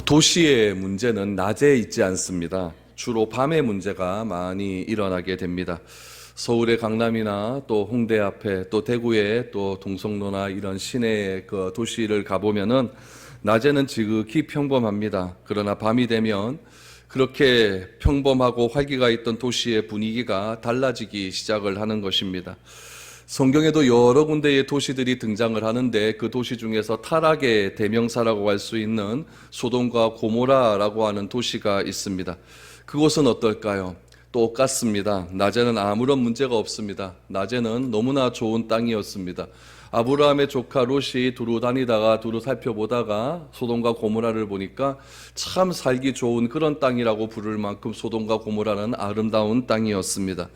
도시의 문제는 낮에 있지 않습니다. 주로 밤에 문제가 많이 일어나게 됩니다. 서울의 강남이나 또 홍대 앞에 또 대구의 또 동성로나 이런 시내의 그 도시를 가보면은 낮에는 지극히 평범합니다. 그러나 밤이 되면 그렇게 평범하고 활기가 있던 도시의 분위기가 달라지기 시작을 하는 것입니다. 성경에도 여러 군데의 도시들이 등장을 하는데 그 도시 중에서 타락의 대명사라고 할 수 있는 소돔과 고모라라고 하는 도시가 있습니다. 그곳은 어떨까요? 똑같습니다. 낮에는 아무런 문제가 없습니다. 낮에는 너무나 좋은 땅이었습니다. 아브라함의 조카 롯이 두루 다니다가 두루 살펴보다가 소돔과 고모라를 보니까 참 살기 좋은 그런 땅이라고 부를 만큼 소돔과 고모라는 아름다운 땅이었습니다.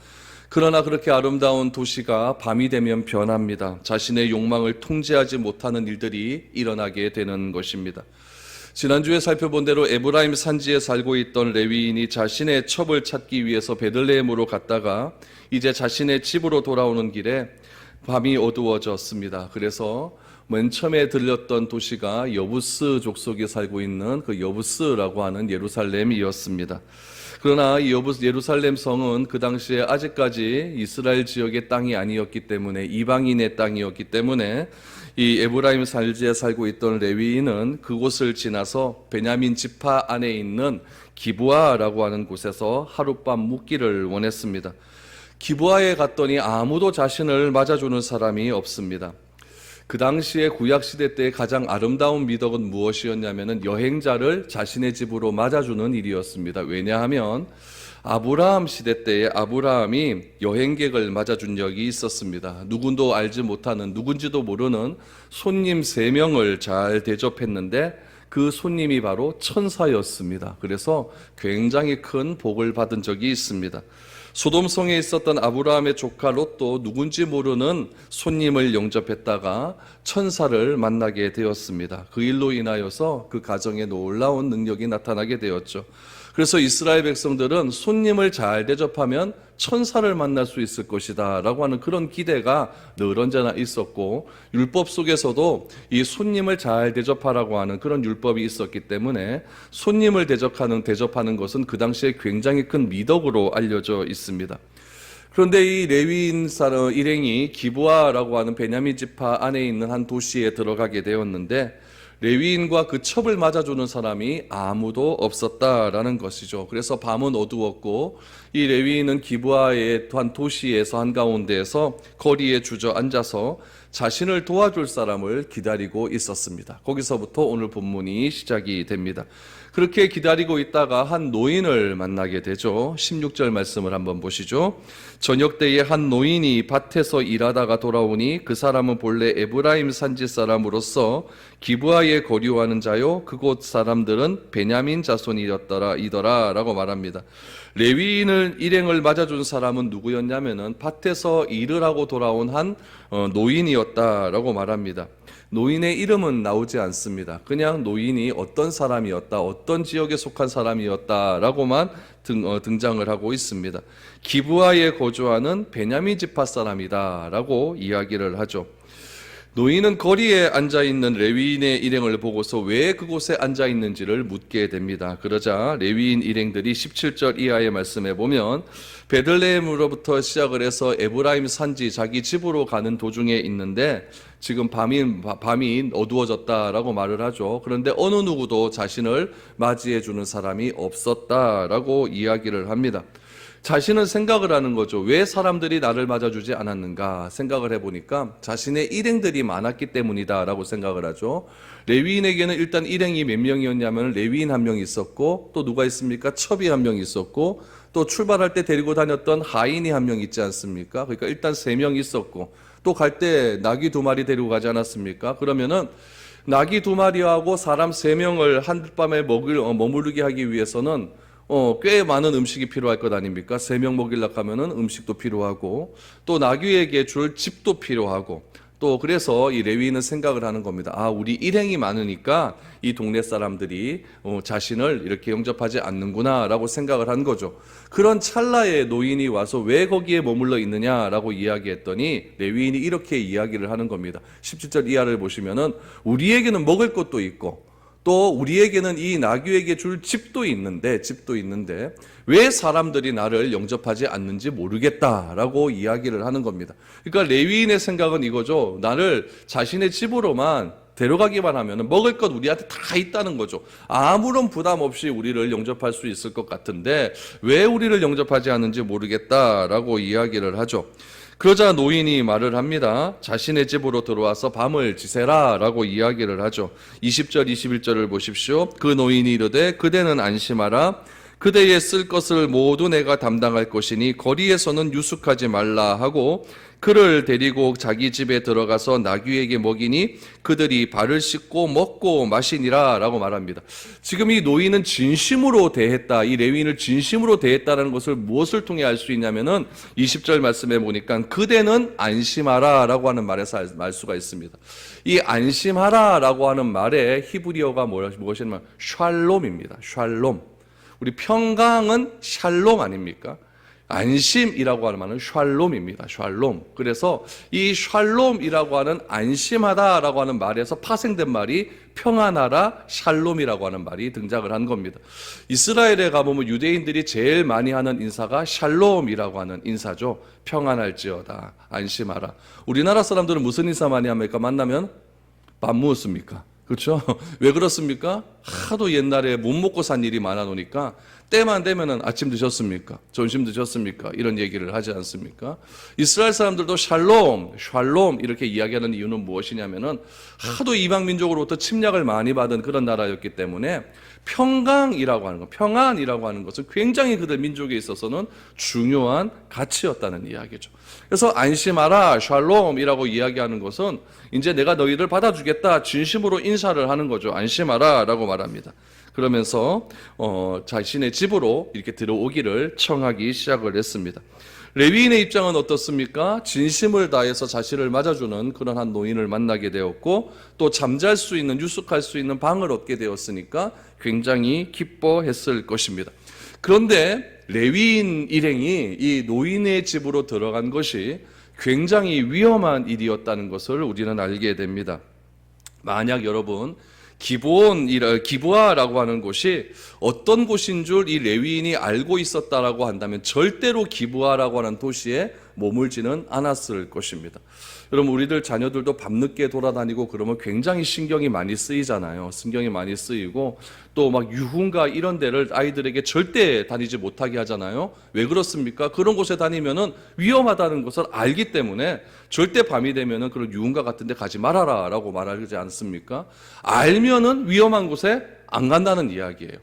그러나 그렇게 아름다운 도시가 밤이 되면 변합니다. 자신의 욕망을 통제하지 못하는 일들이 일어나게 되는 것입니다. 지난주에 살펴본 대로 에브라임 산지에 살고 있던 레위인이 자신의 첩을 찾기 위해서 베들레헴으로 갔다가 이제 자신의 집으로 돌아오는 길에 밤이 어두워졌습니다. 그래서 맨 처음에 들렸던 도시가 여부스 족속이 살고 있는 그 여부스라고 하는 예루살렘이었습니다. 그러나 이 예루살렘 성은 그 당시에 아직까지 이스라엘 지역의 땅이 아니었기 때문에 이방인의 땅이었기 때문에 이 에브라임 산지에 살고 있던 레위인은 그곳을 지나서 베냐민 지파 안에 있는 기브아라고 하는 곳에서 하룻밤 묵기를 원했습니다. 기브아에 갔더니 아무도 자신을 맞아주는 사람이 없습니다. 그 당시에 구약시대 때 가장 아름다운 미덕은 무엇이었냐면 여행자를 자신의 집으로 맞아주는 일이었습니다. 왜냐하면 아브라함 시대 때에 아브라함이 여행객을 맞아준 적이 있었습니다. 누군도 알지 못하는 누군지도 모르는 손님 3명을 잘 대접했는데 그 손님이 바로 천사였습니다. 그래서 굉장히 큰 복을 받은 적이 있습니다. 소돔성에 있었던 아브라함의 조카 롯도 누군지 모르는 손님을 영접했다가 천사를 만나게 되었습니다. 그 일로 인하여서 그 가정에 놀라운 능력이 나타나게 되었죠. 그래서 이스라엘 백성들은 손님을 잘 대접하면 천사를 만날 수 있을 것이다 라고 하는 그런 기대가 늘 언제나 있었고, 율법 속에서도 이 손님을 잘 대접하라고 하는 그런 율법이 있었기 때문에 손님을 대접하는 것은 그 당시에 굉장히 큰 미덕으로 알려져 있습니다. 그런데 이 레위인 사람 일행이 기브아라고 하는 베냐민 지파 안에 있는 한 도시에 들어가게 되었는데 레위인과 그 첩을 맞아주는 사람이 아무도 없었다라는 것이죠. 그래서 밤은 어두웠고 이 레위인은 기브아의 한 도시에서 한가운데에서 거리에 주저앉아서 자신을 도와줄 사람을 기다리고 있었습니다. 거기서부터 오늘 본문이 시작이 됩니다. 그렇게 기다리고 있다가 한 노인을 만나게 되죠. 16절 말씀을 한번 보시죠. 저녁 때에 한 노인이 밭에서 일하다가 돌아오니 그 사람은 본래 에브라임 산지 사람으로서 기브아에 거류하는 자요 그곳 사람들은 베냐민 자손이더라 라고 말합니다. 레위인을 일행을 맞아준 사람은 누구였냐면은 밭에서 일을 하고 돌아온 한 노인이었다라고 말합니다. 노인의 이름은 나오지 않습니다. 그냥 노인이 어떤 사람이었다, 어떤 지역에 속한 사람이었다라고만 등장을 하고 있습니다. 기브아에 거주하는 베냐민 지파 사람이다라고 이야기를 하죠. 노인은 거리에 앉아있는 레위인의 일행을 보고서 왜 그곳에 앉아있는지를 묻게 됩니다. 그러자 레위인 일행들이 17절 이하의 말씀에 보면 베들레헴으로부터 시작을 해서 에브라임 산지 자기 집으로 가는 도중에 있는데 지금 밤이 어두워졌다라고 말을 하죠. 그런데 어느 누구도 자신을 맞이해 주는 사람이 없었다라고 이야기를 합니다. 자신은 생각을 하는 거죠. 왜 사람들이 나를 맞아주지 않았는가 생각을 해보니까 자신의 일행들이 많았기 때문이다라고 생각을 하죠. 레위인에게는 일단 일행이 몇 명이었냐면 레위인 1명 있었고 또 누가 있습니까? 첩이 1명 있었고 또 출발할 때 데리고 다녔던 하인이 1명 있지 않습니까? 그러니까 일단 3명 있었고 또 갈 때 나귀 2마리 데리고 가지 않았습니까? 그러면은 나귀 2마리하고 사람 3명을 한밤에 머무르게 하기 위해서는 꽤 많은 음식이 필요할 것 아닙니까? 3명 먹이려고 하면은 음식도 필요하고 또 나귀에게 줄 집도 필요하고 또 그래서 이 레위인은 생각을 하는 겁니다. 아, 우리 일행이 많으니까 이 동네 사람들이 자신을 이렇게 영접하지 않는구나 라고 생각을 한 거죠. 그런 찰나에 노인이 와서 왜 거기에 머물러 있느냐라고 이야기했더니 레위인이 이렇게 이야기를 하는 겁니다. 17절 이하를 보시면은 우리에게는 먹을 것도 있고 또 우리에게는 이 나귀에게 줄 집도 있는데 왜 사람들이 나를 영접하지 않는지 모르겠다라고 이야기를 하는 겁니다. 그러니까 레위인의 생각은 이거죠. 나를 자신의 집으로만 데려가기만 하면 먹을 것 우리한테 다 있다는 거죠. 아무런 부담 없이 우리를 영접할 수 있을 것 같은데 왜 우리를 영접하지 않는지 모르겠다라고 이야기를 하죠. 그러자 노인이 말을 합니다. 자신의 집으로 들어와서 밤을 지새라 라고 이야기를 하죠. 20절 21절을 보십시오. 그 노인이 이르되 그대는 안심하라. 그대의 쓸 것을 모두 내가 담당할 것이니 거리에서는 유숙하지 말라 하고 그를 데리고 자기 집에 들어가서 나귀에게 먹이니 그들이 발을 씻고 먹고 마시니라 라고 말합니다. 지금 이 노인은 진심으로 대했다. 이 레위인을 진심으로 대했다는 것을 무엇을 통해 알 수 있냐면은 20절 말씀에 보니까 그대는 안심하라 라고 하는 말에서 알 수가 있습니다. 이 안심하라 라고 하는 말의 히브리어가 무엇이냐면 샬롬입니다. 샬롬. 우리 평강은 샬롬 아닙니까? 안심이라고 하는 말은 샬롬입니다. 샬롬. 그래서 이 샬롬이라고 하는 안심하다라고 하는 말에서 파생된 말이 평안하라 샬롬이라고 하는 말이 등장을 한 겁니다. 이스라엘에 가보면 유대인들이 제일 많이 하는 인사가 샬롬이라고 하는 인사죠. 평안할지어다. 안심하라. 우리나라 사람들은 무슨 인사 많이 합니까? 만나면 밥 무엇습니까? 그렇죠? 왜 그렇습니까? 하도 옛날에 못 먹고 산 일이 많아 놓으니까 때만 되면은 아침 드셨습니까? 점심 드셨습니까? 이런 얘기를 하지 않습니까? 이스라엘 사람들도 샬롬 이렇게 이야기하는 이유는 무엇이냐면은 하도 이방 민족으로부터 침략을 많이 받은 그런 나라였기 때문에 평강이라고 하는 것, 평안이라고 하는 것은 굉장히 그들 민족에 있어서는 중요한 가치였다는 이야기죠. 그래서 안심하라, 샬롬이라고 이야기하는 것은 이제 내가 너희를 받아주겠다, 진심으로 인사를 하는 거죠. 안심하라 라고 말합니다. 그러면서 자신의 집으로 이렇게 들어오기를 청하기 시작을 했습니다. 레위인의 입장은 어떻습니까? 진심을 다해서 자신을 맞아주는 그런 한 노인을 만나게 되었고 또 잠잘 수 있는, 유숙할 수 있는 방을 얻게 되었으니까 굉장히 기뻐했을 것입니다. 그런데 레위인 일행이 이 노인의 집으로 들어간 것이 굉장히 위험한 일이었다는 것을 우리는 알게 됩니다. 만약 여러분 기브아라고 하는 곳이 어떤 곳인 줄 이 레위인이 알고 있었다라고 한다면 절대로 기브아라고 하는 도시에 머물지는 않았을 것입니다. 여러분 우리들 자녀들도 밤늦게 돌아다니고 그러면 굉장히 신경이 많이 쓰이잖아요. 신경이 많이 쓰이고 또 막 유흥가 이런 데를 아이들에게 절대 다니지 못하게 하잖아요. 왜 그렇습니까? 그런 곳에 다니면은 위험하다는 것을 알기 때문에 절대 밤이 되면은 그런 유흥가 같은 데 가지 말아라라고 말하지 않습니까? 알면은 위험한 곳에 안 간다는 이야기예요.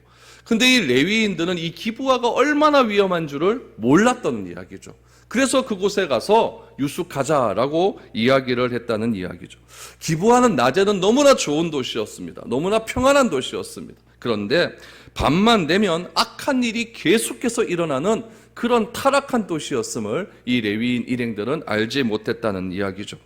근데 이 레위인들은 이 기브아가 얼마나 위험한 줄을 몰랐던 이야기죠. 그래서 그곳에 가서 유숙하자라고 이야기를 했다는 이야기죠. 기브아는 낮에는 너무나 좋은 도시였습니다. 너무나 평안한 도시였습니다. 그런데 밤만 되면 악한 일이 계속해서 일어나는 그런 타락한 도시였음을 이 레위인 일행들은 알지 못했다는 이야기죠.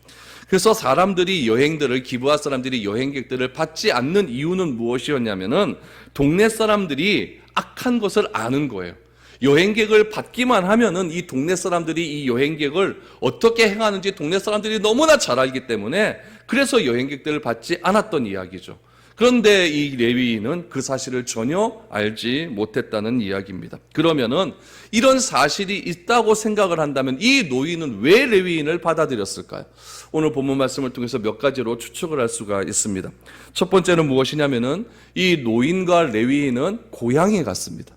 그래서 기브아 사람들이 여행객들을 받지 않는 이유는 무엇이었냐면은 동네 사람들이 악한 것을 아는 거예요. 여행객을 받기만 하면은 이 동네 사람들이 이 여행객을 어떻게 행하는지 동네 사람들이 너무나 잘 알기 때문에 그래서 여행객들을 받지 않았던 이야기죠. 그런데 이 레위인은 그 사실을 전혀 알지 못했다는 이야기입니다. 그러면은 이런 사실이 있다고 생각을 한다면 이 노인은 왜 레위인을 받아들였을까요? 오늘 본문 말씀을 통해서 몇 가지로 추측을 할 수가 있습니다. 첫 번째는 무엇이냐면은 이 노인과 레위인은 고향이 같습니다.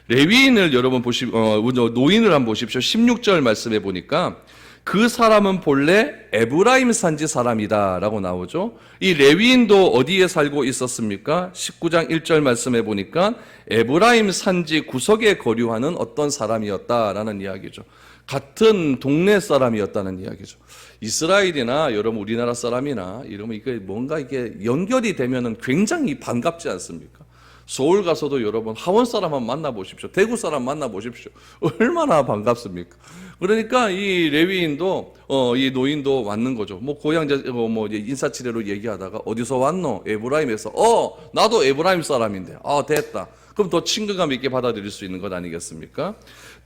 레위인을 여러분 노인을 한번 보십시오. 16절 말씀해 보니까 그 사람은 본래 에브라임 산지 사람이다 라고 나오죠. 이 레위인도 어디에 살고 있었습니까? 19장 1절 말씀해 보니까 에브라임 산지 구석에 거류하는 어떤 사람이었다라는 이야기죠. 같은 동네 사람이었다는 이야기죠. 이스라엘이나 여러분 우리나라 사람이나 이러면 이게 뭔가 이게 연결이 되면은 굉장히 반갑지 않습니까? 서울 가서도 여러분 하원 사람 한번 만나보십시오. 대구 사람 만나보십시오. 얼마나 반갑습니까? 그러니까 이 레위인도 이 노인도 왔는 거죠. 뭐 고향 인사치레로 얘기하다가 어디서 왔노? 에브라임에서. 나도 에브라임 사람인데. 됐다. 그럼 더 친근감 있게 받아들일 수 있는 것 아니겠습니까?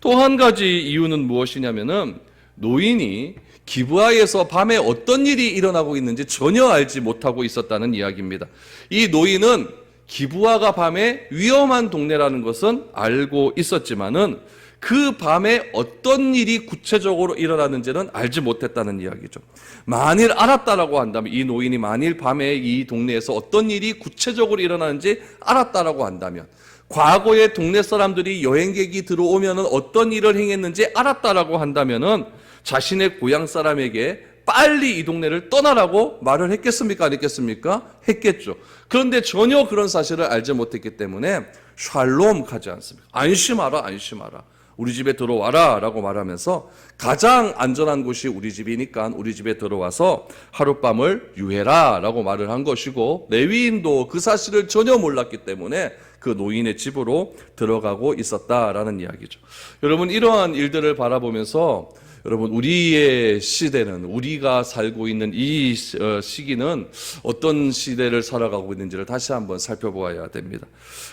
또 한 가지 이유는 무엇이냐면은 노인이 기브아에서 밤에 어떤 일이 일어나고 있는지 전혀 알지 못하고 있었다는 이야기입니다. 이 노인은 기브아가 밤에 위험한 동네라는 것은 알고 있었지만은 그 밤에 어떤 일이 구체적으로 일어났는지는 알지 못했다는 이야기죠. 만일 알았다라고 한다면, 이 노인이 만일 밤에 이 동네에서 어떤 일이 구체적으로 일어나는지 알았다라고 한다면, 과거에 동네 사람들이 여행객이 들어오면 어떤 일을 행했는지 알았다라고 한다면은 자신의 고향 사람에게 빨리 이 동네를 떠나라고 말을 했겠습니까? 안 했겠습니까? 했겠죠. 그런데 전혀 그런 사실을 알지 못했기 때문에 샬롬 가지 않습니다. 안심하라, 안심하라. 우리 집에 들어와라 라고 말하면서 가장 안전한 곳이 우리 집이니까 우리 집에 들어와서 하룻밤을 유해라 라고 말을 한 것이고, 레위인도 그 사실을 전혀 몰랐기 때문에 그 노인의 집으로 들어가고 있었다라는 이야기죠. 여러분, 이러한 일들을 바라보면서 여러분, 우리의 시대는, 우리가 살고 있는 이 시기는 어떤 시대를 살아가고 있는지를 다시 한번 살펴보아야 됩니다.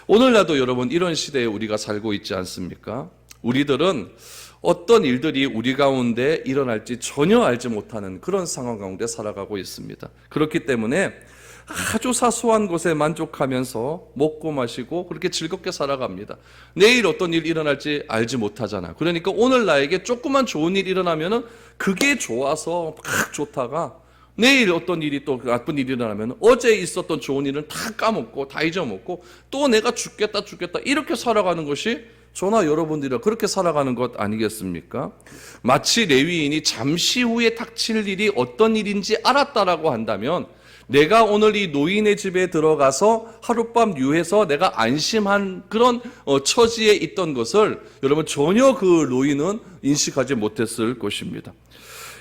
오늘날도 여러분, 이런 시대에 우리가 살고 있지 않습니까? 우리들은 어떤 일들이 우리 가운데 일어날지 전혀 알지 못하는 그런 상황 가운데 살아가고 있습니다. 그렇기 때문에 아주 사소한 것에 만족하면서 먹고 마시고 그렇게 즐겁게 살아갑니다. 내일 어떤 일이 일어날지 알지 못하잖아. 그러니까 오늘 나에게 조그만 좋은 일이 일어나면은 그게 좋아서 막 좋다가 내일 어떤 일이 또 나쁜 일이 일어나면 어제 있었던 좋은 일은 다 까먹고 다 잊어먹고 또 내가 죽겠다 이렇게 살아가는 것이 저나 여러분들이 그렇게 살아가는 것 아니겠습니까? 마치 레위인이 잠시 후에 닥칠 일이 어떤 일인지 알았다라고 한다면, 내가 오늘 이 노인의 집에 들어가서 하룻밤 유해서 내가 안심한 그런 처지에 있던 것을 여러분 전혀 그 노인은 인식하지 못했을 것입니다.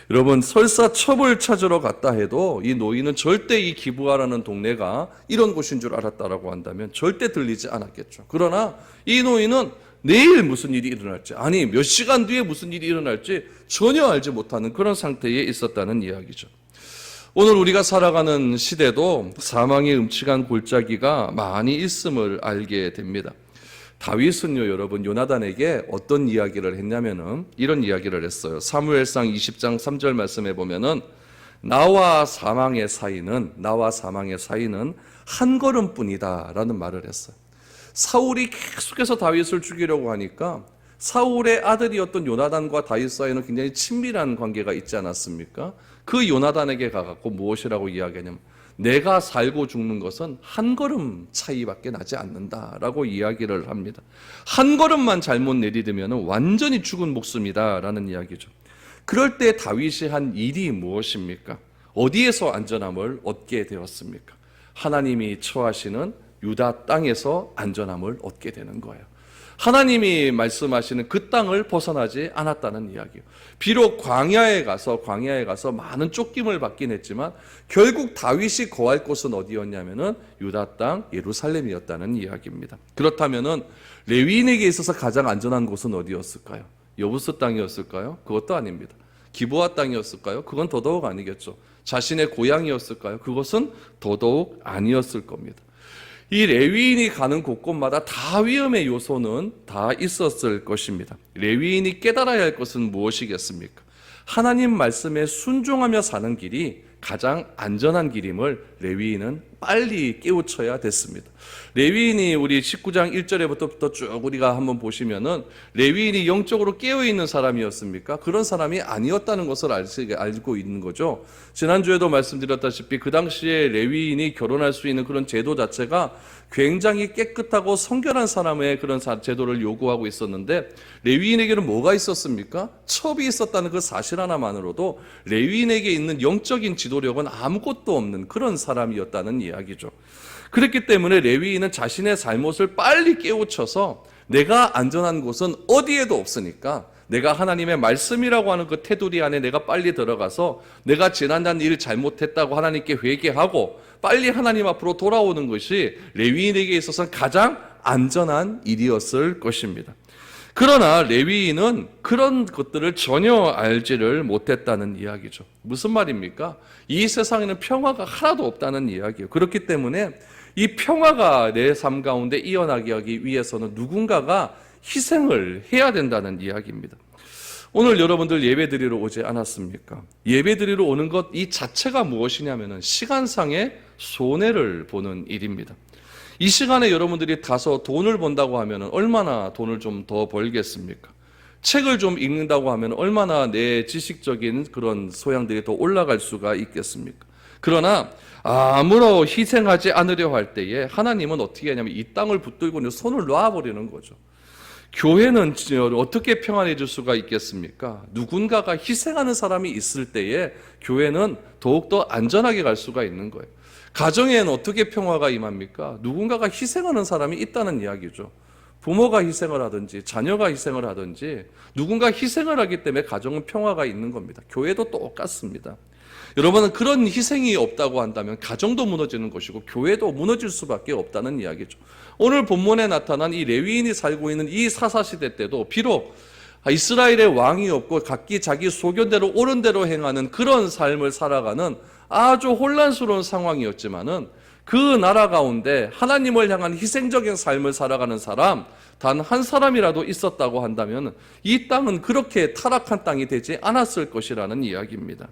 여러분, 설사 첩을 찾으러 갔다 해도 이 노인은 절대 이 기브아라는 동네가 이런 곳인 줄 알았다라고 한다면 절대 들리지 않았겠죠. 그러나 이 노인은 내일 무슨 일이 일어날지, 아니 몇 시간 뒤에 무슨 일이 일어날지 전혀 알지 못하는 그런 상태에 있었다는 이야기죠. 오늘 우리가 살아가는 시대도 사망의 음침한 골짜기가 많이 있음을 알게 됩니다. 다윗은요, 여러분, 요나단에게 어떤 이야기를 했냐면은 이런 이야기를 했어요. 사무엘상 20장 3절 말씀에 보면은 나와 사망의 사이는 한 걸음뿐이다 라는 말을 했어요. 사울이 계속해서 다윗을 죽이려고 하니까 사울의 아들이었던 요나단과 다윗 사이에는 굉장히 친밀한 관계가 있지 않았습니까? 그 요나단에게 가갖고 무엇이라고 이야기하냐면 내가 살고 죽는 것은 한 걸음 차이밖에 나지 않는다라고 이야기를 합니다. 한 걸음만 잘못 내디디면 완전히 죽은 목숨이다라는 이야기죠. 그럴 때 다윗이 한 일이 무엇입니까? 어디에서 안전함을 얻게 되었습니까? 하나님이 처하시는 유다 땅에서 안전함을 얻게 되는 거예요. 하나님이 말씀하시는 그 땅을 벗어나지 않았다는 이야기예요. 비록 광야에 가서 많은 쫓김을 받긴 했지만 결국 다윗이 거할 곳은 어디였냐면은 유다 땅 예루살렘이었다는 이야기입니다. 그렇다면은 레위인에게 있어서 가장 안전한 곳은 어디였을까요? 여부스 땅이었을까요? 그것도 아닙니다. 기브아 땅이었을까요? 그건 더더욱 아니겠죠. 자신의 고향이었을까요? 그것은 더더욱 아니었을 겁니다. 이 레위인이 가는 곳곳마다 다 위험의 요소는 다 있었을 것입니다. 레위인이 깨달아야 할 것은 무엇이겠습니까? 하나님 말씀에 순종하며 사는 길이 가장 안전한 길임을 레위인은 빨리 깨우쳐야 됐습니다. 레위인이 우리 19장 1절에부터 쭉 우리가 한번 보시면은 레위인이 영적으로 깨어있는 사람이었습니까? 그런 사람이 아니었다는 것을 알고 있는 거죠. 지난주에도 말씀드렸다시피 그 당시에 레위인이 결혼할 수 있는 그런 제도 자체가 굉장히 깨끗하고 성결한 사람의 그런 제도를 요구하고 있었는데 레위인에게는 뭐가 있었습니까? 첩이 있었다는 그 사실 하나만으로도 레위인에게 있는 영적인 지도력은 아무것도 없는 그런 사람이었다는 이야기죠. 그렇기 때문에 레위인은 자신의 잘못을 빨리 깨우쳐서 내가 안전한 곳은 어디에도 없으니까 내가 하나님의 말씀이라고 하는 그 테두리 안에 내가 빨리 들어가서 내가 지난날 일 잘못했다고 하나님께 회개하고 빨리 하나님 앞으로 돌아오는 것이 레위인에게 있어서는 가장 안전한 일이었을 것입니다. 그러나 레위인은 그런 것들을 전혀 알지를 못했다는 이야기죠. 무슨 말입니까? 이 세상에는 평화가 하나도 없다는 이야기예요. 그렇기 때문에 이 평화가 내 삶 가운데 이어나게 하기 위해서는 누군가가 희생을 해야 된다는 이야기입니다. 오늘 여러분들 예배 드리러 오지 않았습니까? 예배 드리러 오는 것 이 자체가 무엇이냐면은 시간상의 손해를 보는 일입니다. 이 시간에 여러분들이 가서 돈을 번다고 하면 얼마나 돈을 좀 더 벌겠습니까? 책을 좀 읽는다고 하면 얼마나 내 지식적인 그런 소양들이 더 올라갈 수가 있겠습니까? 그러나 아무로 희생하지 않으려 할 때에 하나님은 어떻게 하냐면 이 땅을 붙들고 손을 놔버리는 거죠. 교회는 어떻게 평안해질 수가 있겠습니까? 누군가가 희생하는 사람이 있을 때에 교회는 더욱더 안전하게 갈 수가 있는 거예요. 가정에는 어떻게 평화가 임합니까? 누군가가 희생하는 사람이 있다는 이야기죠. 부모가 희생을 하든지 자녀가 희생을 하든지 누군가 희생을 하기 때문에 가정은 평화가 있는 겁니다. 교회도 똑같습니다. 여러분은 그런 희생이 없다고 한다면 가정도 무너지는 것이고 교회도 무너질 수밖에 없다는 이야기죠. 오늘 본문에 나타난 이 레위인이 살고 있는 이 사사시대 때도 비록 이스라엘의 왕이 없고 각기 자기 소견대로 옳은 대로 행하는 그런 삶을 살아가는 아주 혼란스러운 상황이었지만은 그 나라 가운데 하나님을 향한 희생적인 삶을 살아가는 사람 단 한 사람이라도 있었다고 한다면 이 땅은 그렇게 타락한 땅이 되지 않았을 것이라는 이야기입니다.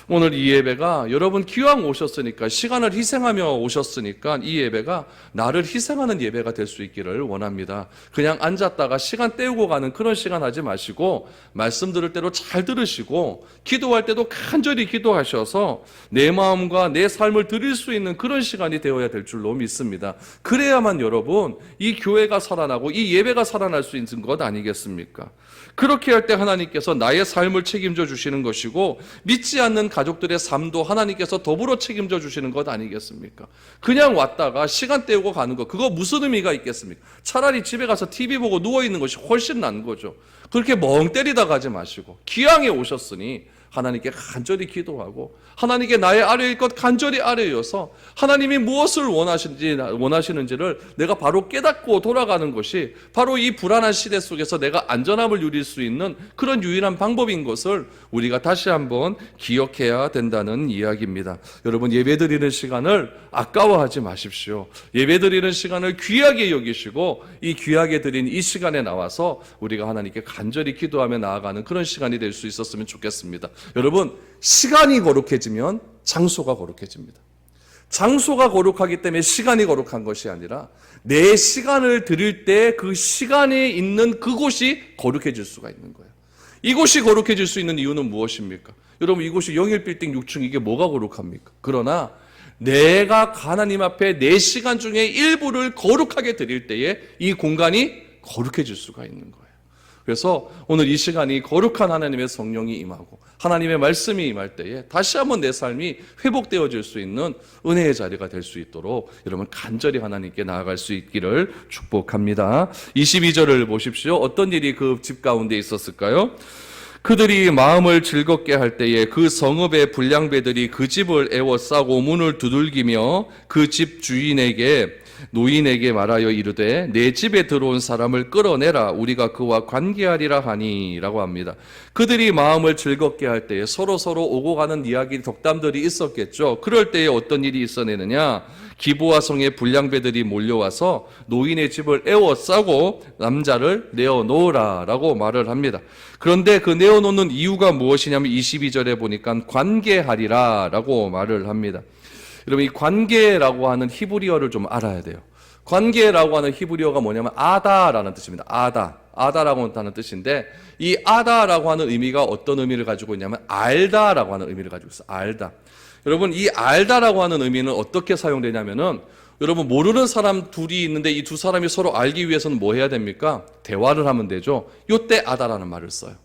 오늘 이 예배가 여러분 기왕 오셨으니까 시간을 희생하며 오셨으니까 이 예배가 나를 희생하는 예배가 될 수 있기를 원합니다. 그냥 앉았다가 시간 때우고 가는 그런 시간 하지 마시고 말씀 들을 때로 잘 들으시고 기도할 때도 간절히 기도하셔서 내 마음과 내 삶을 드릴 수 있는 그런 시간이 되어야 될 줄로 믿습니다. 그래야만 여러분 이 교회가 살아나고 이 예배가 살아날 수 있는 것 아니겠습니까? 그렇게 할 때 하나님께서 나의 삶을 책임져 주시는 것이고 믿지 않는 가족들의 삶도 하나님께서 더불어 책임져 주시는 것 아니겠습니까? 그냥 왔다가 시간 때우고 가는 거 그거 무슨 의미가 있겠습니까? 차라리 집에 가서 TV 보고 누워있는 것이 훨씬 나은 거죠. 그렇게 멍 때리다 가지 마시고 기왕에 오셨으니 하나님께 간절히 기도하고 하나님께 나의 아뢰일 것 간절히 아뢰어서 하나님이 무엇을 원하시는지를 내가 바로 깨닫고 돌아가는 것이 바로 이 불안한 시대 속에서 내가 안전함을 누릴 수 있는 그런 유일한 방법인 것을 우리가 다시 한번 기억해야 된다는 이야기입니다. 여러분 예배드리는 시간을 아까워하지 마십시오. 예배드리는 시간을 귀하게 여기시고 이 귀하게 드린 이 시간에 나와서 우리가 하나님께 간절히 기도하며 나아가는 그런 시간이 될 수 있었으면 좋겠습니다. 여러분 시간이 거룩해지면 장소가 거룩해집니다. 장소가 거룩하기 때문에 시간이 거룩한 것이 아니라 내 시간을 드릴 때 그 시간에 있는 그곳이 거룩해질 수가 있는 거예요. 이곳이 거룩해질 수 있는 이유는 무엇입니까? 여러분 이곳이 영일빌딩 6층 이게 뭐가 거룩합니까? 그러나 내가 하나님 앞에 내 시간 중에 일부를 거룩하게 드릴 때에 이 공간이 거룩해질 수가 있는 거예요. 그래서 오늘 이 시간이 거룩한 하나님의 성령이 임하고 하나님의 말씀이 임할 때에 다시 한번 내 삶이 회복되어질 수 있는 은혜의 자리가 될 수 있도록 여러분 간절히 하나님께 나아갈 수 있기를 축복합니다. 22절을 보십시오. 어떤 일이 그 집 가운데 있었을까요? 그들이 마음을 즐겁게 할 때에 그 성읍의 불량배들이 그 집을 에워싸고 문을 두들기며 그 집 주인에게 노인에게 말하여 이르되 내 집에 들어온 사람을 끌어내라 우리가 그와 관계하리라 하니 라고 합니다. 그들이 마음을 즐겁게 할 때에 서로 오고 가는 이야기 덕담들이 있었겠죠. 그럴 때에 어떤 일이 있어내느냐, 기브와 성의 불량배들이 몰려와서 노인의 집을 에워싸고 남자를 내어놓으라 라고 말을 합니다. 그런데 그 내어놓는 이유가 무엇이냐면 22절에 보니까 관계하리라 라고 말을 합니다. 여러분 이 관계라고 하는 히브리어를 좀 알아야 돼요. 관계라고 하는 히브리어가 뭐냐면 아다라는 뜻입니다. 아다라고 하는 뜻인데 이 아다라고 하는 의미가 어떤 의미를 가지고 있냐면 알다라고 하는 의미를 가지고 있어요. 알다. 여러분 이 알다라고 하는 의미는 어떻게 사용되냐면은 여러분 모르는 사람 둘이 있는데 이 두 사람이 서로 알기 위해서는 뭐 해야 됩니까? 대화를 하면 되죠. 요때 아다라는 말을 써요.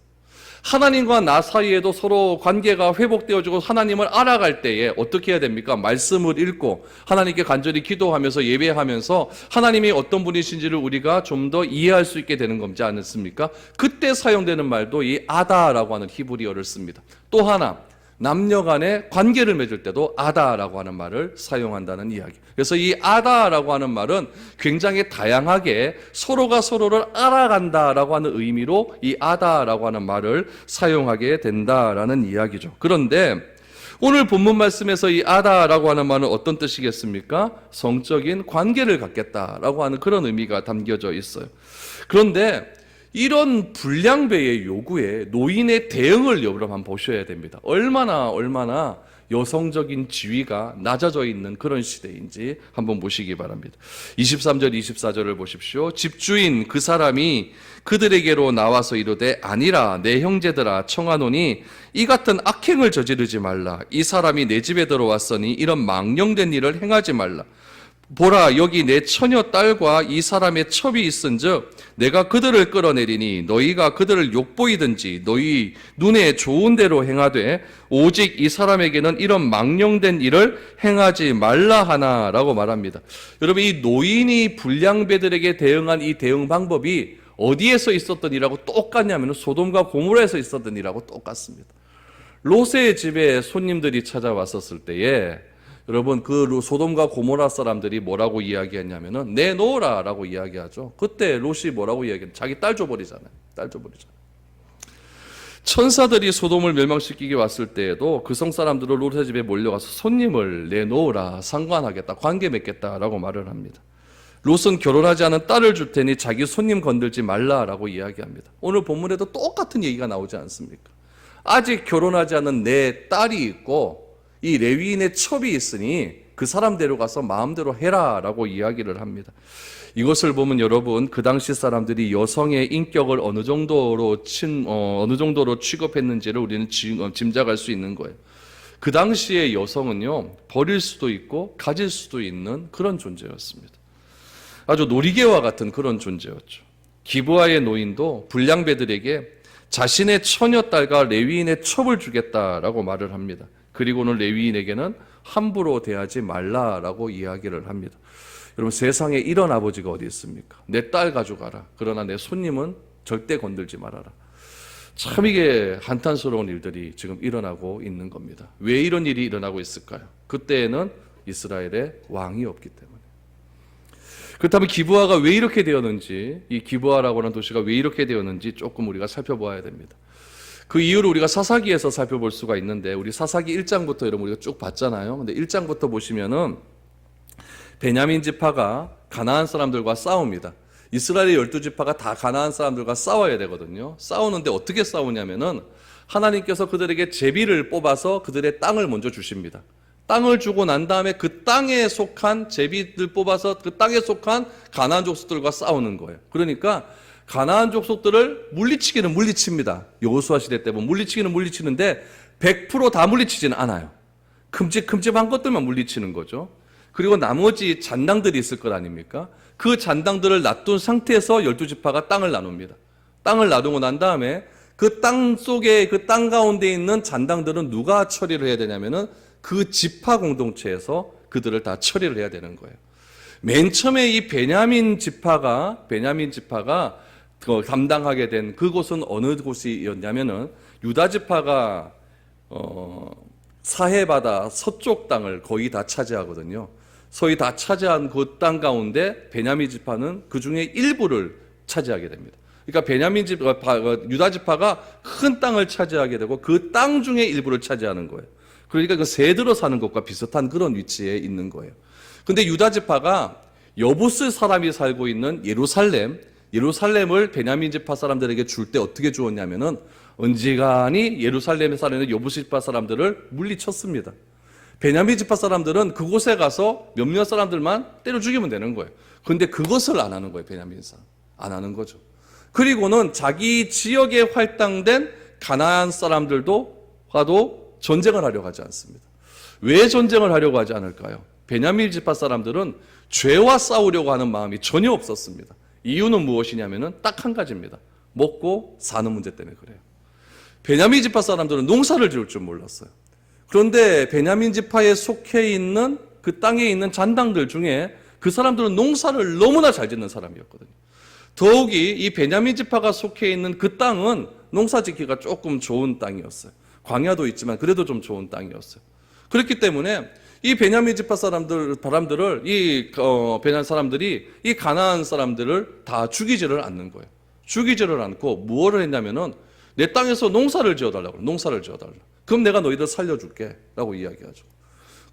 하나님과 나 사이에도 서로 관계가 회복되어지고 하나님을 알아갈 때에 어떻게 해야 됩니까? 말씀을 읽고 하나님께 간절히 기도하면서 예배하면서 하나님이 어떤 분이신지를 우리가 좀 더 이해할 수 있게 되는 거지 않습니까? 그때 사용되는 말도 이 아다라고 하는 히브리어를 씁니다. 또 하나 남녀 간의 관계를 맺을 때도 아다라고 하는 말을 사용한다는 이야기. 그래서 이 아다라고 하는 말은 굉장히 다양하게 서로가 서로를 알아간다라고 하는 의미로 이 아다라고 하는 말을 사용하게 된다라는 이야기죠. 그런데 오늘 본문 말씀에서 이 아다라고 하는 말은 어떤 뜻이겠습니까? 성적인 관계를 갖겠다라고 하는 그런 의미가 담겨져 있어요. 그런데 이런 불량배의 요구에 노인의 대응을 여러분 한번 보셔야 됩니다. 얼마나 여성적인 지위가 낮아져 있는 그런 시대인지 한번 보시기 바랍니다. 23절 24절을 보십시오. 집주인 그 사람이 그들에게로 나와서 이르되 아니라 내 형제들아 청하노니 이 같은 악행을 저지르지 말라. 이 사람이 내 집에 들어왔으니 이런 망령된 일을 행하지 말라. 보라 여기 내 처녀 딸과 이 사람의 첩이 있은즉 내가 그들을 끌어내리니 너희가 그들을 욕보이든지 너희 눈에 좋은 대로 행하되 오직 이 사람에게는 이런 망령된 일을 행하지 말라 하나라고 말합니다. 여러분 이 노인이 불량배들에게 대응한 이 대응 방법이 어디에서 있었던 일하고 똑같냐면 소돔과 고모라에서 있었던 일하고 똑같습니다. 롯의 집에 손님들이 찾아왔었을 때에 여러분 그 소돔과 고모라 사람들이 뭐라고 이야기했냐면은 내놓으라라고 이야기하죠. 그때 롯이 뭐라고 이야기했냐면 자기 딸 줘버리잖아요. 딸 줘버리잖아요. 천사들이 소돔을 멸망시키기 왔을 때에도 그 성 사람들은 롯의 집에 몰려가서 손님을 내놓으라, 상관하겠다, 관계 맺겠다라고 말을 합니다. 롯은 결혼하지 않은 딸을 줄 테니 자기 손님 건들지 말라라고 이야기합니다. 오늘 본문에도 똑같은 얘기가 나오지 않습니까? 아직 결혼하지 않은 내 딸이 있고 이 레위인의 첩이 있으니 그 사람 데려가서 마음대로 해라라고 이야기를 합니다. 이것을 보면 여러분 그 당시 사람들이 여성의 인격을 어느 정도로 취급했는지를 우리는 짐작할 수 있는 거예요. 그 당시의 여성은요 버릴 수도 있고 가질 수도 있는 그런 존재였습니다. 아주 놀이개와 같은 그런 존재였죠. 기브아의 노인도 불량배들에게 자신의 처녀딸과 레위인의 첩을 주겠다라고 말을 합니다. 그리고는 레위인에게는 함부로 대하지 말라라고 이야기를 합니다. 여러분 세상에 이런 아버지가 어디 있습니까? 내 딸 가져가라. 그러나 내 손님은 절대 건들지 말아라. 참 이게 한탄스러운 일들이 지금 일어나고 있는 겁니다. 왜 이런 일이 일어나고 있을까요? 그때에는 이스라엘의 왕이 없기 때문에. 그렇다면 기브아가 왜 이렇게 되었는지, 이 기브아라고 하는 도시가 왜 이렇게 되었는지 조금 우리가 살펴봐야 됩니다. 그 이유를 우리가 사사기에서 살펴볼 수가 있는데 우리 사사기 1장부터 여러분 우리가 쭉 봤잖아요. 근데 1장부터 보시면은 베냐민 지파가 가나안 사람들과 싸웁니다. 이스라엘의 12지파가 다 가나안 사람들과 싸워야 되거든요. 싸우는데 어떻게 싸우냐면은 하나님께서 그들에게 제비를 뽑아서 그들의 땅을 먼저 주십니다. 땅을 주고 난 다음에 그 땅에 속한 제비들 뽑아서 그 땅에 속한 가나안 족속들과 싸우는 거예요. 그러니까 가나안 족속들을 물리치기는 물리칩니다. 여호수아 시대 때 보면 물리치기는 물리치는데 100% 다 물리치지는 않아요. 큼직큼직한 것들만 물리치는 거죠. 그리고 나머지 잔당들이 있을 것 아닙니까? 그 잔당들을 놔둔 상태에서 12지파가 땅을 나눕니다. 땅을 나누고 난 다음에 그 땅 속에 그 땅 가운데 있는 잔당들은 누가 처리를 해야 되냐면은 그 지파 공동체에서 그들을 다 처리를 해야 되는 거예요. 맨 처음에 이 베냐민 지파가 담당하게 된 그곳은 어느 곳이었냐면은 유다 지파가 사해 바다 서쪽 땅을 거의 다 차지하거든요. 거의 다 차지한 그 땅 가운데 베냐민 지파는 그 중에 일부를 차지하게 됩니다. 그러니까 유다 지파가 큰 땅을 차지하게 되고 그 땅 중에 일부를 차지하는 거예요. 그러니까 그 세드로 사는 것과 비슷한 그런 위치에 있는 거예요. 근데 유다 지파가 여부스 사람이 살고 있는 예루살렘을 베냐민 지파 사람들에게 줄 때 어떻게 주었냐면은 언지간히 예루살렘에 사는 여부스 지파 사람들을 물리쳤습니다. 베냐민 지파 사람들은 그곳에 가서 몇몇 사람들만 때려 죽이면 되는 거예요. 그런데 그것을 안 하는 거예요. 베냐민 사람 안 하는 거죠. 그리고는 자기 지역에 할당된 가나안 사람들과도 전쟁을 하려고 하지 않습니다. 왜 전쟁을 하려고 하지 않을까요? 베냐민 지파 사람들은 죄와 싸우려고 하는 마음이 전혀 없었습니다. 이유는 무엇이냐면은 딱 한 가지입니다. 먹고 사는 문제 때문에 그래요. 베냐민 지파 사람들은 농사를 지을 줄 몰랐어요. 그런데 베냐민 지파에 속해 있는 그 땅에 있는 잔당들 중에 그 사람들은 농사를 너무나 잘 짓는 사람이었거든요. 더욱이 이 베냐민 지파가 속해 있는 그 땅은 농사 짓기가 조금 좋은 땅이었어요. 광야도 있지만 그래도 좀 좋은 땅이었어요. 그렇기 때문에 이 베냐민 지파 사람들을 베냐민 사람들이 이 가나안 사람들을 다 죽이지를 않는 거예요. 죽이지를 않고 무엇을 했냐면은 내 땅에서 농사를 지어달라고. 그럼 내가 너희들 살려줄게라고 이야기하죠.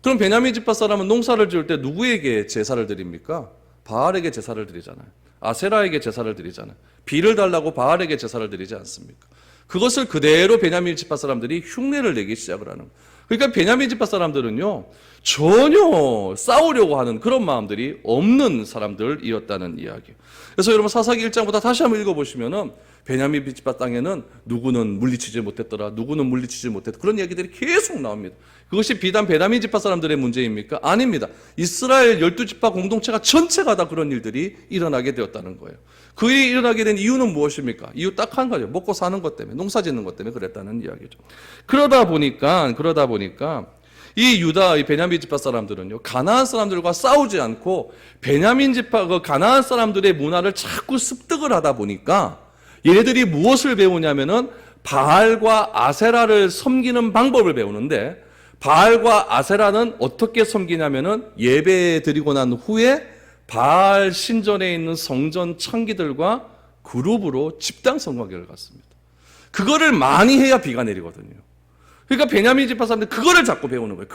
그럼 베냐민 지파 사람은 농사를 지을 때 누구에게 제사를 드립니까? 바알에게 제사를 드리잖아요. 아세라에게 제사를 드리잖아요. 비를 달라고 바알에게 제사를 드리지 않습니까? 그것을 그대로 베냐민 지파 사람들이 흉내를 내기 시작을 하는 거예요. 그러니까 베냐민 지파 사람들은요, 전혀 싸우려고 하는 그런 마음들이 없는 사람들이었다는 이야기예요. 그래서 여러분 사사기 1장부터 다시 한번 읽어보시면은 베냐민 지파 땅에는 누구는 물리치지 못했더라, 누구는 물리치지 못했다, 그런 이야기들이 계속 나옵니다. 그것이 비단 베냐민 지파 사람들의 문제입니까? 아닙니다. 이스라엘 12지파 공동체가 전체가 다 그런 일들이 일어나게 되었다는 거예요. 그 일이 일어나게 된 이유는 무엇입니까? 이유 딱 한 가지요. 먹고 사는 것 때문에, 농사 짓는 것 때문에 그랬다는 이야기죠. 그러다 보니까 이 유다, 이 베냐민 지파 사람들은요, 가나안 사람들과 싸우지 않고 베냐민 지파, 그 가나안 사람들의 문화를 자꾸 습득을 하다 보니까 얘네들이 무엇을 배우냐면은 바알과 아세라를 섬기는 방법을 배우는데, 바알과 아세라는 어떻게 섬기냐면은 예배 드리고 난 후에 바알 신전에 있는 성전 창기들과 그룹으로 집단 성관계를 갖습니다. 그거를 많이 해야 비가 내리거든요. 그러니까 베냐민 지파 사람들 그거를 자꾸 배우는 거예요.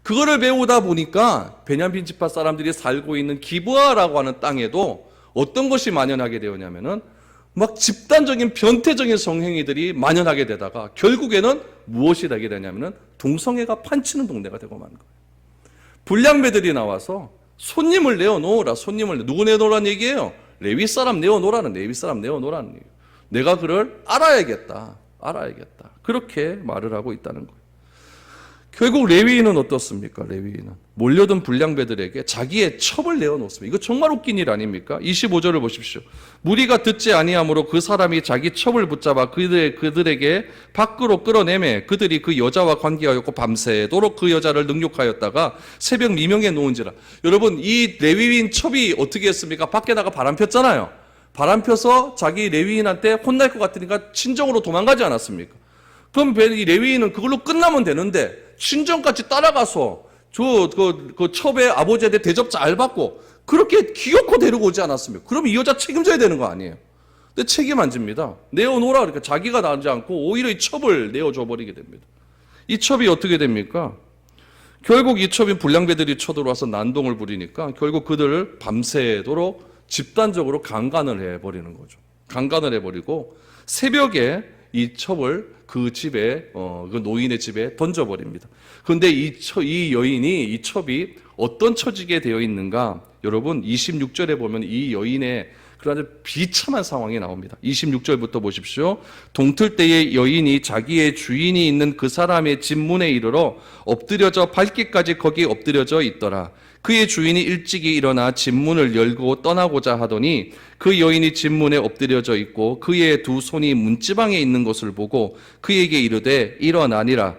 그거를 배우다 보니까 베냐민 지파 사람들이 살고 있는 기브아라고 하는 땅에도 어떤 것이 만연하게 되었냐면은 막 집단적인 변태적인 성행위들이 만연하게 되다가 결국에는 무엇이 되게 되냐면은 동성애가 판치는 동네가 되고 만 거예요. 불량배들이 나와서 손님을 내어놓으라, 누구 내어놓으라는 얘기예요? 레위 사람 내어놓으라는 얘기예요. 내가 그를 알아야겠다. 그렇게 말을 하고 있다는 거예요. 결국 레위인은 어떻습니까? 레위인은 몰려든 불량배들에게 자기의 첩을 내어놓습니다. 이거 정말 웃긴 일 아닙니까? 25절을 보십시오. 무리가 듣지 아니하므로 그 사람이 자기 첩을 붙잡아 그들에게 밖으로 끌어내매 그들이 그 여자와 관계하였고 밤새도록 그 여자를 능욕하였다가 새벽 미명에 놓은지라. 여러분, 이 레위인 첩이 어떻게 했습니까? 밖에 나가 바람 폈잖아요. 바람 펴서 자기 레위인한테 혼날 것 같으니까 친정으로 도망가지 않았습니까? 그럼 이 레위인은 그걸로 끝나면 되는데 친정까지 따라가서 그 첩의 아버지한테 대접 잘 받고 그렇게 기어코 데리고 오지 않았습니까? 그럼 이 여자 책임져야 되는 거 아니에요? 근데 책임 안 집니다. 내어놓으라 그러니까 자기가 나오지 않고 오히려 이 첩을 내어줘 버리게 됩니다. 이 첩이 어떻게 됩니까? 결국 이 첩인 불량배들이 쳐들어와서 난동을 부리니까 결국 그들을 밤새도록 집단적으로 강간을 해버리는 거죠. 강간을 해버리고 새벽에 이 첩을 그 집에, 그 노인의 집에 던져버립니다. 그런데 이 첩이 어떤 처지게 되어 있는가? 여러분, 26절에 보면 이 여인의 그런 아주 비참한 상황이 나옵니다. 26절부터 보십시오. 동틀 때에 여인이 자기의 주인이 있는 그 사람의 집 문에 이르러 엎드려져 밟기까지 거기 엎드려져 있더라. 그의 주인이 일찍이 일어나 집 문을 열고 떠나고자 하더니 그 여인이 집 문에 엎드려져 있고 그의 두 손이 문지방에 있는 것을 보고 그에게 이르되 일어나라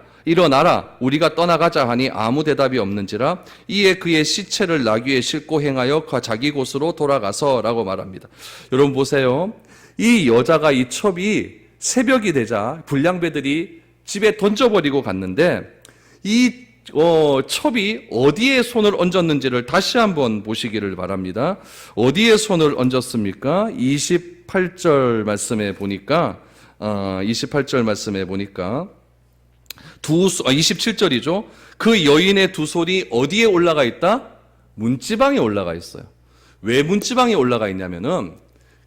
우리가 떠나가자 하니 아무 대답이 없는지라. 이에 그의 시체를 나귀에 싣고 행하여 자기 곳으로 돌아가서라고 말합니다. 여러분 보세요. 이 여자가, 이 첩이 새벽이 되자 불량배들이 집에 던져버리고 갔는데 이 첩이 어디에 손을 얹었는지를 다시 한번 보시기를 바랍니다. 어디에 손을 얹었습니까? 28절 말씀에 보니까 27절이죠. 그 여인의 두 손이 어디에 올라가 있다? 문지방에 올라가 있어요. 왜 문지방에 올라가 있냐면은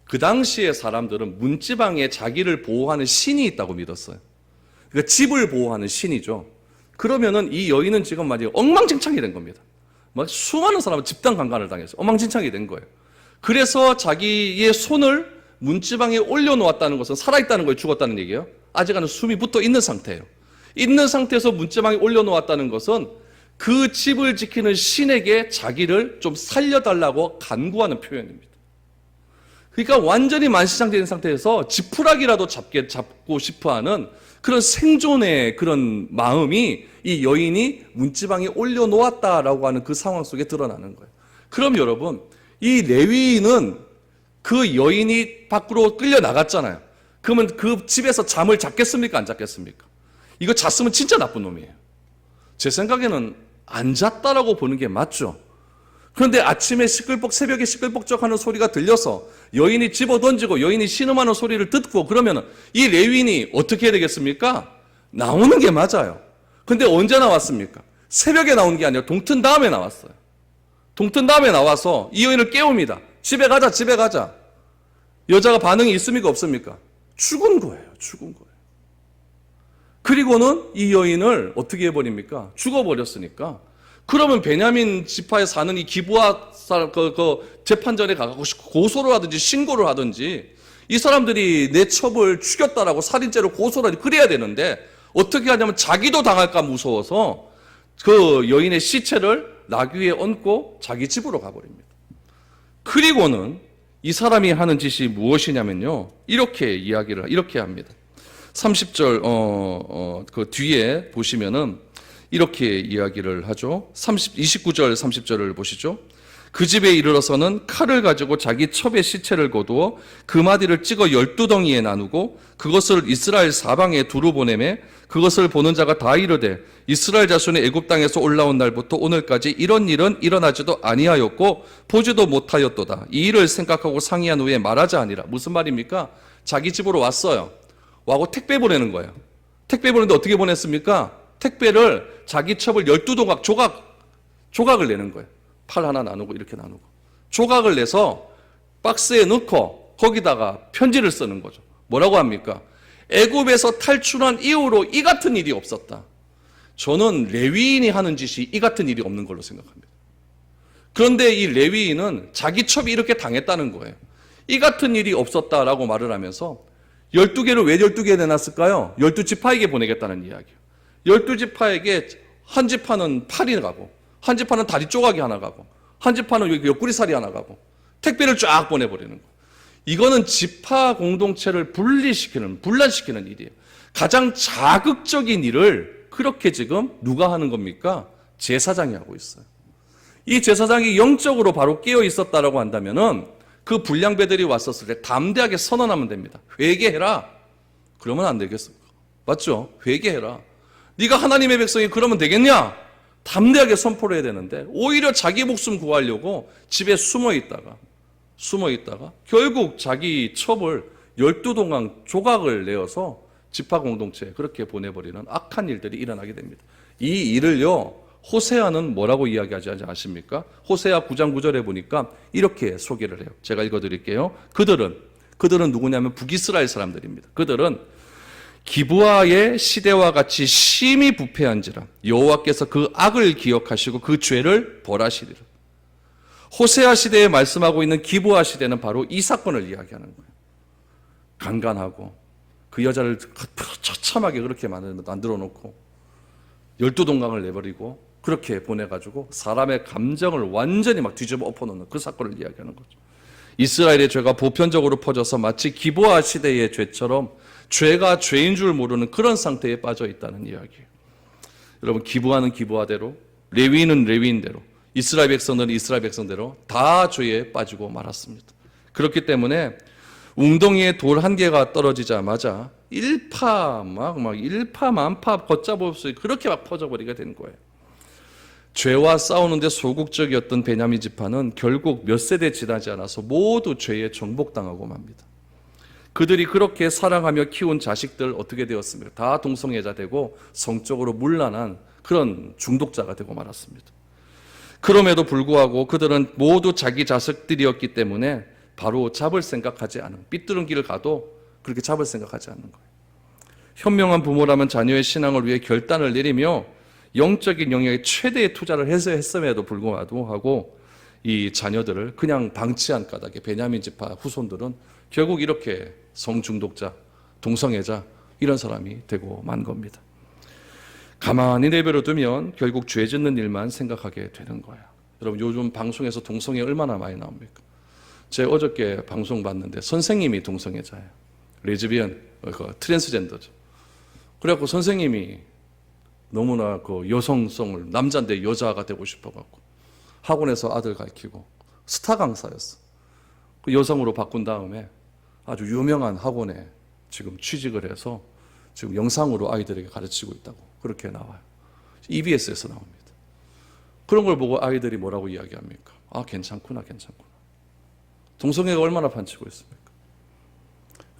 그 당시에 사람들은 문지방에 자기를 보호하는 신이 있다고 믿었어요. 그러니까 집을 보호하는 신이죠. 그러면은 이 여인은 지금 엉망진창이 된 겁니다. 막 수많은 사람은 집단 강간을 당해서 엉망진창이 된 거예요. 그래서 자기의 손을 문지방에 올려놓았다는 것은 살아있다는 거예요, 죽었다는 얘기예요? 아직은 숨이 붙어 있는 상태예요. 있는 상태에서 문지방에 올려놓았다는 것은 그 집을 지키는 신에게 자기를 좀 살려달라고 간구하는 표현입니다. 그러니까 완전히 만신창이된 상태에서 지푸라기라도 잡고 싶어하는 그런 생존의 그런 마음이 이 여인이 문지방에 올려놓았다라고 하는 그 상황 속에 드러나는 거예요. 그럼 여러분, 이 레위인은 그 여인이 밖으로 끌려 나갔잖아요. 그러면 그 집에서 잠을 잤겠습니까? 안 잤겠습니까? 이거 잤으면 진짜 나쁜 놈이에요. 제 생각에는 안 잤다라고 보는 게 맞죠. 그런데 아침에 새벽에 시끌벅적하는 소리가 들려서 여인이 집어던지고 여인이 신음하는 소리를 듣고 그러면 이 레위인이 어떻게 해야 되겠습니까? 나오는 게 맞아요. 근데 언제 나왔습니까? 새벽에 나온 게 아니라 동튼 다음에 나왔어요. 동튼 다음에 나와서 이 여인을 깨웁니다. 집에 가자. 여자가 반응이 있습니까? 없습니까? 죽은 거예요. 그리고는 이 여인을 어떻게 해버립니까? 죽어버렸으니까. 그러면 베냐민 지파에 사는 이 기브아 재판전에 가고 고소를 하든지 신고를 하든지 이 사람들이 내 첩을 죽였다라고 살인죄로 고소를 하지 그래야 되는데 어떻게 하냐면 자기도 당할까 무서워서 그 여인의 시체를 나귀 위에 얹고 자기 집으로 가버립니다. 그리고는 이 사람이 하는 짓이 무엇이냐면요. 이렇게 합니다. 30절 그 뒤에 보시면은 이렇게 이야기를 하죠. 29절 30절을 보시죠. 그 집에 이르러서는 칼을 가지고 자기 첩의 시체를 거두어 그 마디를 찍어 12덩이에 나누고 그것을 이스라엘 사방에 두루 보내매 그것을 보는 자가 다 이르되 이스라엘 자손이 애굽 땅에서 올라온 날부터 오늘까지 이런 일은 일어나지도 아니하였고 보지도 못하였도다. 이 일을 생각하고 상의한 후에 말하자 하니라. 무슨 말입니까? 자기 집으로 왔어요. 와고 택배 보내는 거예요. 택배 보내는데 어떻게 보냈습니까? 택배를 자기 첩을 12조각 조각을 내는 거예요. 팔 하나 나누고 이렇게 나누고 조각을 내서 박스에 넣고 거기다가 편지를 쓰는 거죠. 뭐라고 합니까? 애굽에서 탈출한 이후로 이 같은 일이 없었다. 저는 레위인이 하는 짓이 이 같은 일이 없는 걸로 생각합니다. 그런데 이 레위인은 자기 첩이 이렇게 당했다는 거예요. 이 같은 일이 없었다라고 말을 하면서 12개를 왜 12개 내놨을까요? 12지파에게 보내겠다는 이야기예요. 12지파에게 한 지파는 팔이 가고 한 지파는 다리 조각이 하나 가고 한 지파는 여기 옆구리살이 하나 가고 택배를 쫙 보내버리는 거예요. 이거는 지파 공동체를 분란시키는 일이에요. 가장 자극적인 일을 그렇게 지금 누가 하는 겁니까? 제사장이 하고 있어요. 이 제사장이 영적으로 바로 깨어 있었다라고 한다면은 그 불량배들이 왔었을 때 담대하게 선언하면 됩니다. 회개해라. 그러면 안 되겠습니까? 맞죠? 회개해라. 네가 하나님의 백성이 그러면 되겠냐? 담대하게 선포를 해야 되는데 오히려 자기 목숨 구하려고 집에 숨어 있다가 결국 자기 첩을 12동강 조각을 내어서 지파 공동체에 그렇게 보내버리는 악한 일들이 일어나게 됩니다. 이 일을요, 호세아는 뭐라고 이야기하지 아십니까? 호세아 9장 9절에 보니까 이렇게 소개를 해요. 제가 읽어드릴게요. 그들은 누구냐면 북이스라엘 사람들입니다. 그들은 기브아의 시대와 같이 심히 부패한지라 여호와께서 그 악을 기억하시고 그 죄를 벌하시리라. 호세아 시대에 말씀하고 있는 기브아 시대는 바로 이 사건을 이야기하는 거예요. 강간하고 그 여자를 처참하게 그렇게 만들어 놓고 12동강을 내버리고 그렇게 보내가지고 사람의 감정을 완전히 막 뒤집어 엎어놓는 그 사건을 이야기하는 거죠. 이스라엘의 죄가 보편적으로 퍼져서 마치 기브아 시대의 죄처럼 죄가 죄인 줄 모르는 그런 상태에 빠져 있다는 이야기예요. 여러분, 기브아는 기브아대로, 레위인은 레위인대로, 이스라엘 백성들은 이스라엘 백성대로 다 죄에 빠지고 말았습니다. 그렇기 때문에 웅덩이에 돌 한 개가 떨어지자마자 일파만파 걷잡을 수 없이 그렇게 막 퍼져버리게 된 거예요. 죄와 싸우는데 소극적이었던 베냐민 지파는 결국 몇 세대 지나지 않아서 모두 죄에 정복당하고 맙니다. 그들이 그렇게 사랑하며 키운 자식들 어떻게 되었습니까? 다 동성애자 되고 성적으로 문란한 그런 중독자가 되고 말았습니다. 그럼에도 불구하고 그들은 모두 자기 자식들이었기 때문에 바로 잡을 생각하지 않은, 삐뚤은 길을 가도 그렇게 잡을 생각하지 않는 거예요. 현명한 부모라면 자녀의 신앙을 위해 결단을 내리며 영적인 영역에 최대의 투자를 해서 했음에도 불구하고 이 자녀들을 그냥 방치한 까닭에 베냐민 지파 후손들은 결국 이렇게 성중독자, 동성애자 이런 사람이 되고 만 겁니다. 가만히 내버려 두면 결국 죄 짓는 일만 생각하게 되는 거예요. 여러분, 요즘 방송에서 동성애 얼마나 많이 나옵니까? 제가 어저께 방송 봤는데 선생님이 동성애자예요. 레즈비언, 트랜스젠더죠. 그래갖고 선생님이 너무나 그 여성성을, 남자인데 여자가 되고 싶어갖고 학원에서 아들 가르치고 스타 강사였어. 그 여성으로 바꾼 다음에 아주 유명한 학원에 지금 취직을 해서 지금 영상으로 아이들에게 가르치고 있다고 그렇게 나와요. EBS에서 나옵니다. 그런 걸 보고 아이들이 뭐라고 이야기합니까? 아, 괜찮구나. 동성애가 얼마나 판치고 있습니까?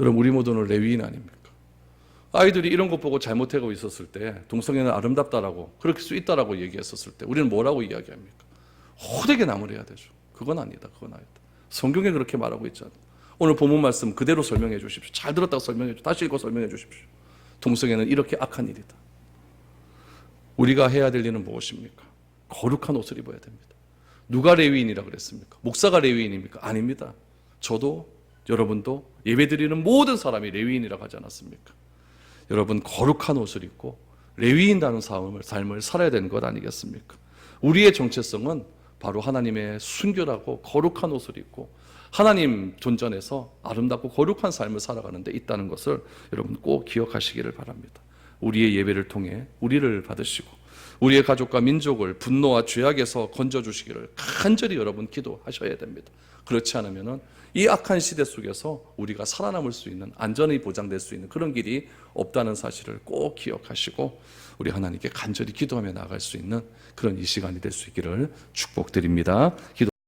여러분, 우리 모두는 레위인 아닙니까? 아이들이 이런 것 보고 잘못하고 있었을 때 동성애는 아름답다라고 그럴 수 있다라고 얘기했었을 때 우리는 뭐라고 이야기합니까? 호되게 나무래야 되죠. 그건 아니다. 성경에 그렇게 말하고 있잖아요. 오늘 본문 말씀 그대로 설명해 주십시오. 잘 들었다고 설명해 주십시오. 다시 읽고 설명해 주십시오. 동성애는 이렇게 악한 일이다. 우리가 해야 될 일은 무엇입니까? 거룩한 옷을 입어야 됩니다. 누가 레위인이라 그랬습니까? 목사가 레위인입니까? 아닙니다. 저도 여러분도 예배드리는 모든 사람이 레위인이라고 하지 않았습니까? 여러분 거룩한 옷을 입고 레위인다는 삶을 살아야 되는 것 아니겠습니까? 우리의 정체성은 바로 하나님의 순결하고 거룩한 옷을 입고 하나님 존전에서 아름답고 거룩한 삶을 살아가는 데 있다는 것을 여러분 꼭 기억하시기를 바랍니다. 우리의 예배를 통해 우리를 받으시고 우리의 가족과 민족을 분노와 죄악에서 건져주시기를 간절히 여러분 기도하셔야 됩니다. 그렇지 않으면 이 악한 시대 속에서 우리가 살아남을 수 있는, 안전이 보장될 수 있는 그런 길이 없다는 사실을 꼭 기억하시고 우리 하나님께 간절히 기도하며 나아갈 수 있는 그런 이 시간이 될 수 있기를 축복드립니다.